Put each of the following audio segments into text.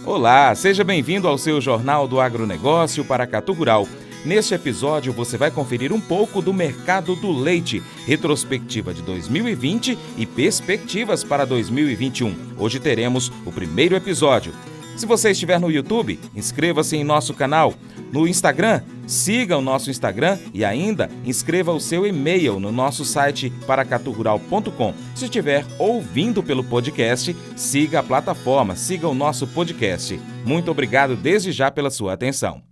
Olá, seja bem-vindo ao seu Jornal do Agronegócio Paracatu Rural. Neste episódio você vai conferir um pouco do mercado do leite, retrospectiva de 2020 e perspectivas para 2021. Hoje teremos o primeiro episódio. Se você estiver no YouTube, inscreva-se em nosso canal. No Instagram, siga o nosso Instagram e ainda inscreva o seu e-mail no nosso site paracaturural.com. Se estiver ouvindo pelo podcast, siga a plataforma, siga o nosso podcast. Muito obrigado desde já pela sua atenção.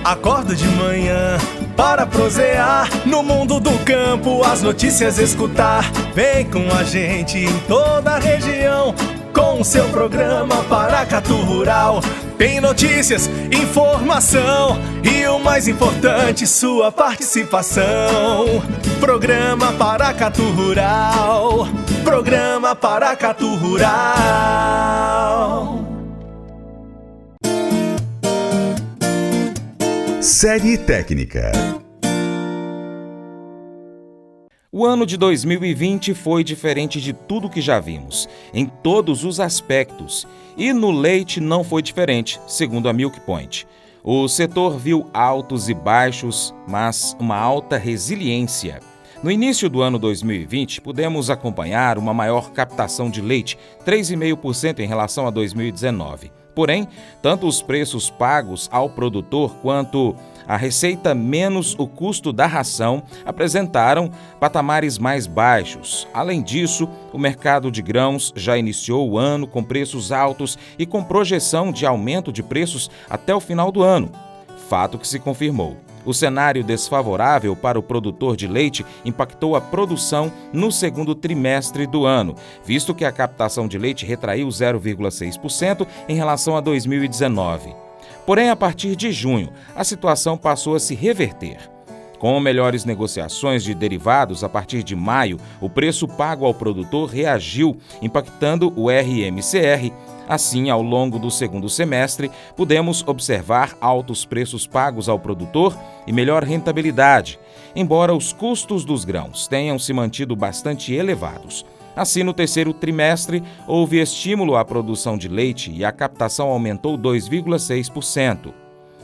Acordo de manhã para prosear no mundo do campo, as notícias escutar. Vem com a gente em toda a região com o seu programa Paracatu Rural. Tem notícias, informação e o mais importante, sua participação. Programa Paracatu Rural. Programa Paracatu Rural. Série técnica. O ano de 2020 foi diferente de tudo que já vimos, em todos os aspectos. E no leite não foi diferente, segundo a Milk Point. O setor viu altos e baixos, mas uma alta resiliência. No início do ano 2020, pudemos acompanhar uma maior captação de leite, 3,5% em relação a 2019. Porém, tanto os preços pagos ao produtor quanto a receita menos o custo da ração apresentaram patamares mais baixos. Além disso, o mercado de grãos já iniciou o ano com preços altos e com projeção de aumento de preços até o final do ano. Fato que se confirmou. O cenário desfavorável para o produtor de leite impactou a produção no segundo trimestre do ano, visto que a captação de leite retraiu 0,6% em relação a 2019. Porém, a partir de junho, a situação passou a se reverter. Com melhores negociações de derivados a partir de maio, o preço pago ao produtor reagiu, impactando o RMCR. Assim, ao longo do segundo semestre, pudemos observar altos preços pagos ao produtor e melhor rentabilidade, embora os custos dos grãos tenham se mantido bastante elevados. Assim, no terceiro trimestre, houve estímulo à produção de leite e a captação aumentou 2,6%.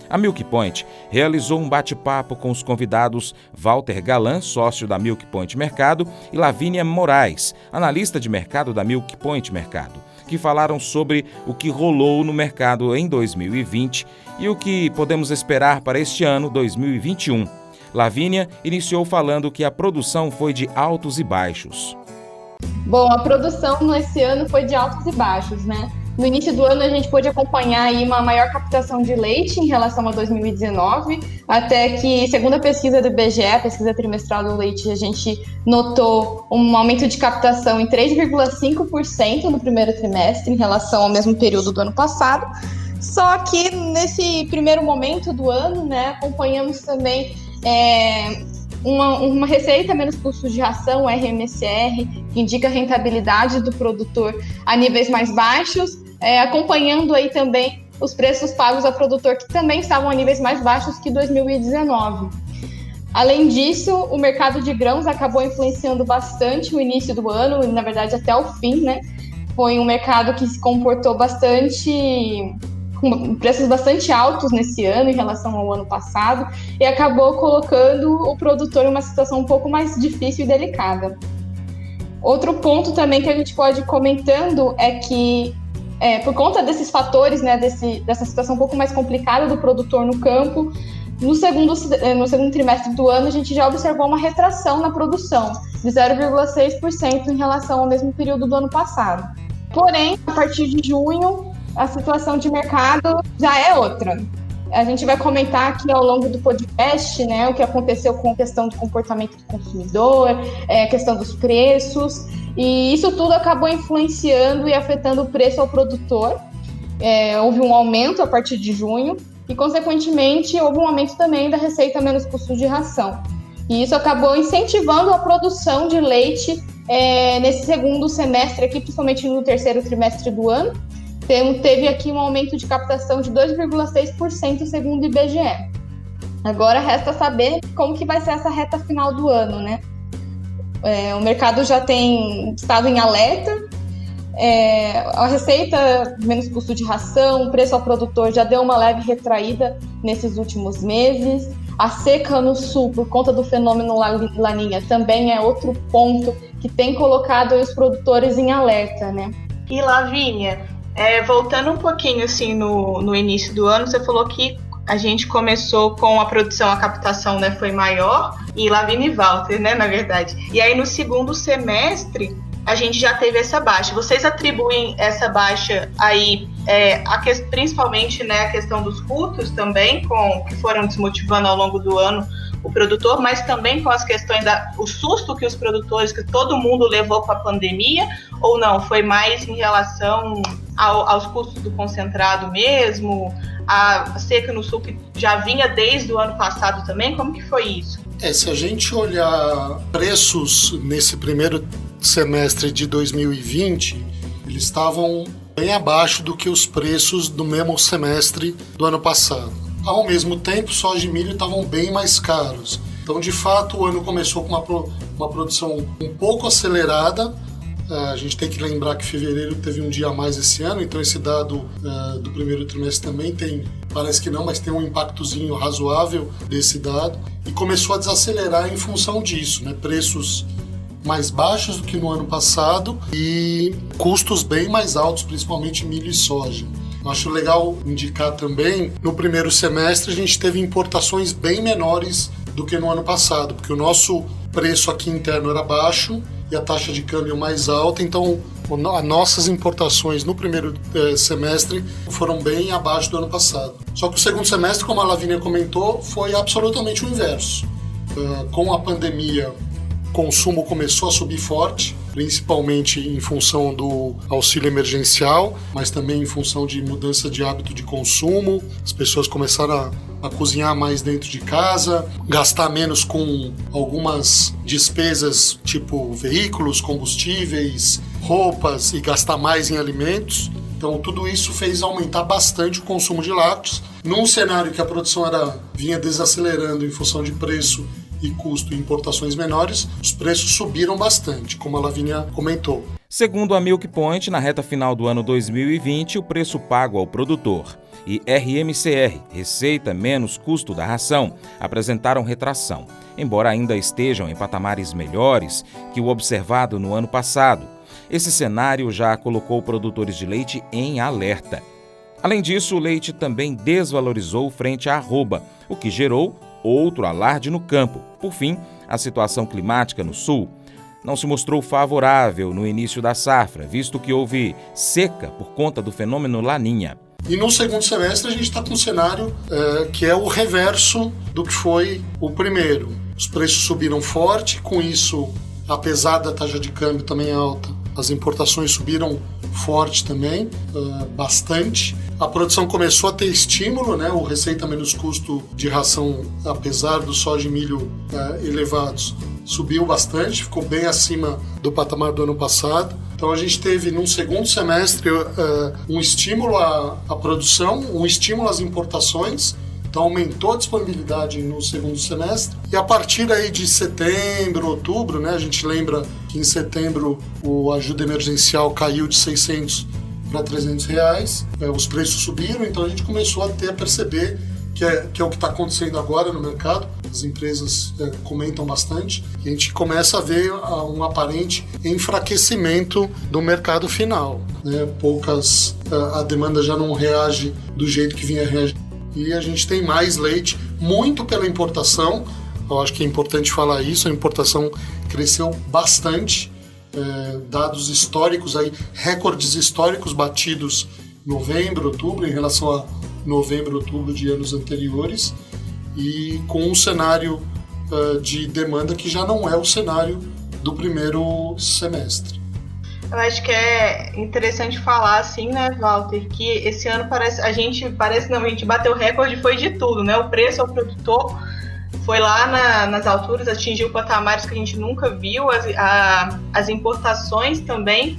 A Milk Point realizou um bate-papo com os convidados Walter Galan, sócio da Milk Point Mercado, e Lavínia Moraes, analista de mercado da Milk Point Mercado, que falaram sobre o que rolou no mercado em 2020 e o que podemos esperar para este ano, 2021. Lavínia iniciou falando que a produção foi de altos e baixos. Bom, a produção nesse ano foi de altos e baixos, né? No início do ano a gente pôde acompanhar aí uma maior captação de leite em relação a 2019, até que, segundo a pesquisa do IBGE, a pesquisa trimestral do leite, a gente notou um aumento de captação em 3,5% no primeiro trimestre em relação ao mesmo período do ano passado. Só que nesse primeiro momento do ano, né, acompanhamos também uma receita menos custos de ração, RMCR, que indica a rentabilidade do produtor a níveis mais baixos, acompanhando aí também os preços pagos ao produtor, que também estavam a níveis mais baixos que 2019. Além disso, o mercado de grãos acabou influenciando bastante o início do ano, e na verdade até o fim, né? Foi um mercado que se comportou com preços bastante altos nesse ano em relação ao ano passado e acabou colocando o produtor em uma situação um pouco mais difícil e delicada. Outro ponto também que a gente pode ir comentando é que, por conta desses fatores, né, dessa situação um pouco mais complicada do produtor no campo, no segundo trimestre do ano a gente já observou uma retração na produção de 0,6% em relação ao mesmo período do ano passado. Porém, a partir de junho, a situação de mercado já é outra. A gente vai comentar aqui ao longo do podcast, né, o que aconteceu com a questão do comportamento do consumidor, a questão dos preços, e isso tudo acabou influenciando e afetando o preço ao produtor. Houve um aumento a partir de junho e, consequentemente, houve um aumento também da receita menos custo de ração. E isso acabou incentivando a produção de leite nesse segundo semestre aqui, principalmente no terceiro trimestre do ano. Teve aqui um aumento de captação de 2,6% segundo o IBGE. Agora resta saber como que vai ser essa reta final do ano, né? O mercado já tem estado em alerta, a receita, menos custo de ração, o preço ao produtor já deu uma leve retraída nesses últimos meses. A seca no sul, por conta do fenômeno Laninha, também é outro ponto que tem colocado os produtores em alerta, né? E Lavínia, voltando um pouquinho assim no início do ano, você falou que a gente começou com a produção, a captação, né, foi maior, e Lavínia e Walter, né, na verdade. E aí no segundo semestre a gente já teve essa baixa. Vocês atribuem essa baixa aí, principalmente, né, a questão dos custos também, que foram desmotivando ao longo do ano o produtor, mas também com as questões o susto que os produtores, que todo mundo levou com a pandemia, ou não? Foi mais em relação aos custos do concentrado mesmo, a seca no sul que já vinha desde o ano passado também? Como que foi isso? Se a gente olhar preços nesse primeiro semestre de 2020, eles estavam bem abaixo do que os preços do mesmo semestre do ano passado. Ao mesmo tempo, soja e milho estavam bem mais caros. Então, de fato, o ano começou com uma produção um pouco acelerada. A gente tem que lembrar que fevereiro teve um dia a mais esse ano, então esse dado do primeiro trimestre também tem, parece que não, mas tem um impactozinho razoável desse dado. E começou a desacelerar em função disso, né? Preços mais baixos do que no ano passado e custos bem mais altos, principalmente milho e soja. Eu acho legal indicar também, no primeiro semestre a gente teve importações bem menores do que no ano passado, porque o nosso preço aqui interno era baixo e a taxa de câmbio mais alta, então as nossas importações no primeiro semestre foram bem abaixo do ano passado. Só que o segundo semestre, como a Lavínia comentou, foi absolutamente o inverso. Com a pandemia, o consumo começou a subir forte, principalmente em função do auxílio emergencial, mas também em função de mudança de hábito de consumo. As pessoas começaram a cozinhar mais dentro de casa, gastar menos com algumas despesas tipo veículos, combustíveis, roupas e gastar mais em alimentos. Então tudo isso fez aumentar bastante o consumo de lácteos. Num cenário que a produção vinha desacelerando em função de preço e custo e importações menores, os preços subiram bastante, como a Lavínia comentou. Segundo a Milk Point, na reta final do ano 2020, o preço pago ao produtor e RMCR, receita menos custo da ração, apresentaram retração, embora ainda estejam em patamares melhores que o observado no ano passado. Esse cenário já colocou produtores de leite em alerta. Além disso, o leite também desvalorizou frente à arroba, o que gerou outro alarde no campo. Por fim, a situação climática no sul não se mostrou favorável no início da safra, visto que houve seca por conta do fenômeno Laninha. E no segundo semestre a gente está com um cenário que é o reverso do que foi o primeiro. Os preços subiram forte, com isso, apesar da taxa de câmbio também alta, as importações subiram forte também, bastante. A produção começou a ter estímulo, né? O receita menos custo de ração, apesar do soja e milho elevados, subiu bastante, ficou bem acima do patamar do ano passado. Então a gente teve, num segundo semestre, um estímulo à produção, um estímulo às importações. Então aumentou a disponibilidade no segundo semestre. E a partir aí de setembro, outubro, né, a gente lembra que em setembro a ajuda emergencial caiu de 600 para 300 reais. Os preços subiram, então a gente começou a perceber que é o que está acontecendo agora no mercado. As empresas comentam bastante. E a gente começa a ver um aparente enfraquecimento do mercado final, né? A demanda já não reage do jeito que vinha reagindo. E a gente tem mais leite, muito pela importação. Eu acho que é importante falar isso, a importação cresceu bastante. Dados históricos, recordes históricos batidos em novembro, outubro, em relação a novembro, outubro de anos anteriores. E com um cenário de demanda que já não é o cenário do primeiro semestre. Eu acho que é interessante falar assim, né, Walter, que esse ano a gente bateu recorde, foi de tudo, né? O preço ao produtor foi lá nas alturas, atingiu patamares que a gente nunca viu, as importações também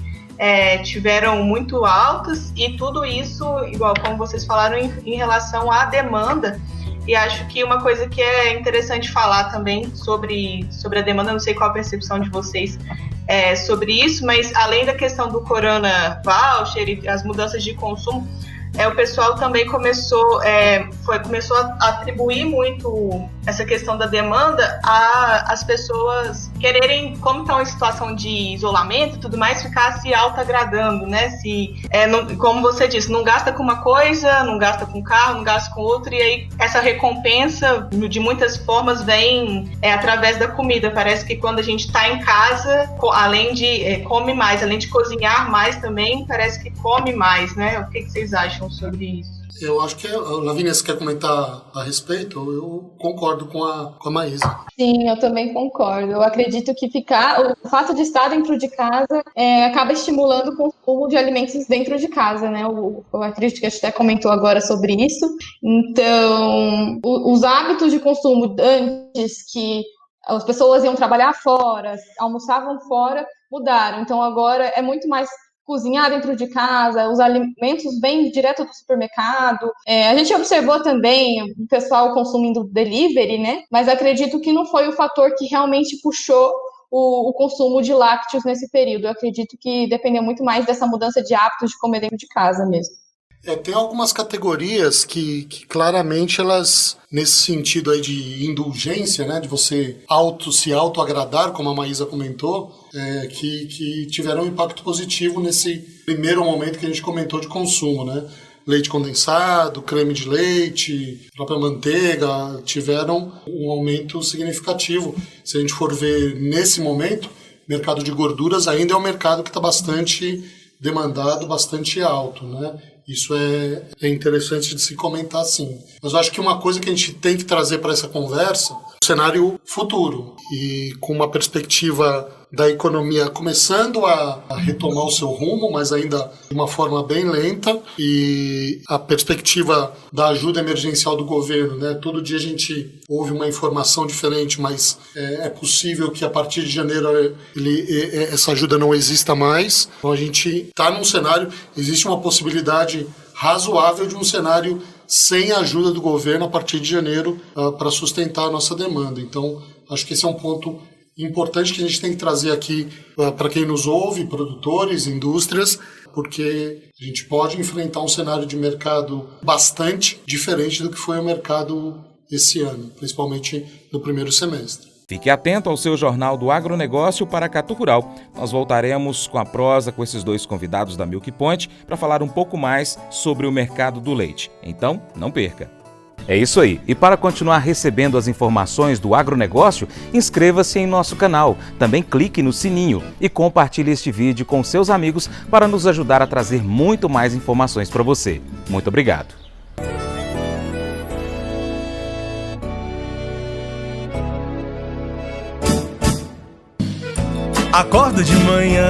tiveram muito altas, e tudo isso, igual como vocês falaram, em relação à demanda E acho que uma coisa que é interessante falar também sobre a demanda, não sei qual a percepção de vocês sobre isso, mas além da questão do Corona Voucher e as mudanças de consumo, o pessoal também começou a atribuir muito essa questão da demanda às pessoas quererem, como estão em situação de isolamento e tudo mais, ficar se autoagradando, né? Como você disse, não gasta com uma coisa, não gasta com carro, não gasta com outra, e aí essa recompensa, de muitas formas, vem através da comida. Parece que quando a gente está em casa, além de come mais, além de cozinhar mais também, parece que come mais, né? O que vocês acham sobre isso? Eu acho que, Lavínia, você quer comentar a respeito? Eu concordo com a Maísa. Sim, eu também concordo. Eu acredito que o fato de estar dentro de casa acaba estimulando o consumo de alimentos dentro de casa, né? Eu acredito que a gente até comentou agora sobre isso. Então, os hábitos de consumo antes, que as pessoas iam trabalhar fora, almoçavam fora, mudaram. Então, agora é muito mais cozinhar dentro de casa, os alimentos vêm direto do supermercado. A gente observou também o pessoal consumindo delivery, né? Mas acredito que não foi o fator que realmente puxou o consumo de lácteos nesse período. Eu acredito que dependeu muito mais dessa mudança de hábitos de comer dentro de casa mesmo. Tem algumas categorias que claramente elas, nesse sentido aí de indulgência, né, de você se autoagradar, como a Maísa comentou, que tiveram um impacto positivo nesse primeiro momento que a gente comentou de consumo, né? Leite condensado, creme de leite, própria manteiga, tiveram um aumento significativo. Se a gente for ver nesse momento, o mercado de gorduras ainda é um mercado que está bastante demandado, bastante alto, né? Isso é interessante de se comentar, sim. Mas eu acho que uma coisa que a gente tem que trazer para essa conversa é o cenário futuro. E com uma perspectiva da economia começando a retomar o seu rumo, mas ainda de uma forma bem lenta. E a perspectiva da ajuda emergencial do governo, né? Todo dia a gente ouve uma informação diferente, mas é possível que a partir de janeiro essa ajuda não exista mais. Então a gente está num cenário, existe uma possibilidade razoável de um cenário sem a ajuda do governo a partir de janeiro para sustentar a nossa demanda. Então, acho que esse é um ponto importante que a gente tem que trazer aqui para quem nos ouve, produtores, indústrias, porque a gente pode enfrentar um cenário de mercado bastante diferente do que foi o mercado esse ano, principalmente no primeiro semestre. Fique atento ao seu Jornal do Agronegócio Paracatu Rural. Nós voltaremos com a prosa com esses dois convidados da Milk Point para falar um pouco mais sobre o mercado do leite. Então, não perca! É isso aí. E para continuar recebendo as informações do agronegócio, inscreva-se em nosso canal. Também clique no sininho e compartilhe este vídeo com seus amigos para nos ajudar a trazer muito mais informações para você. Muito obrigado! Acordo de manhã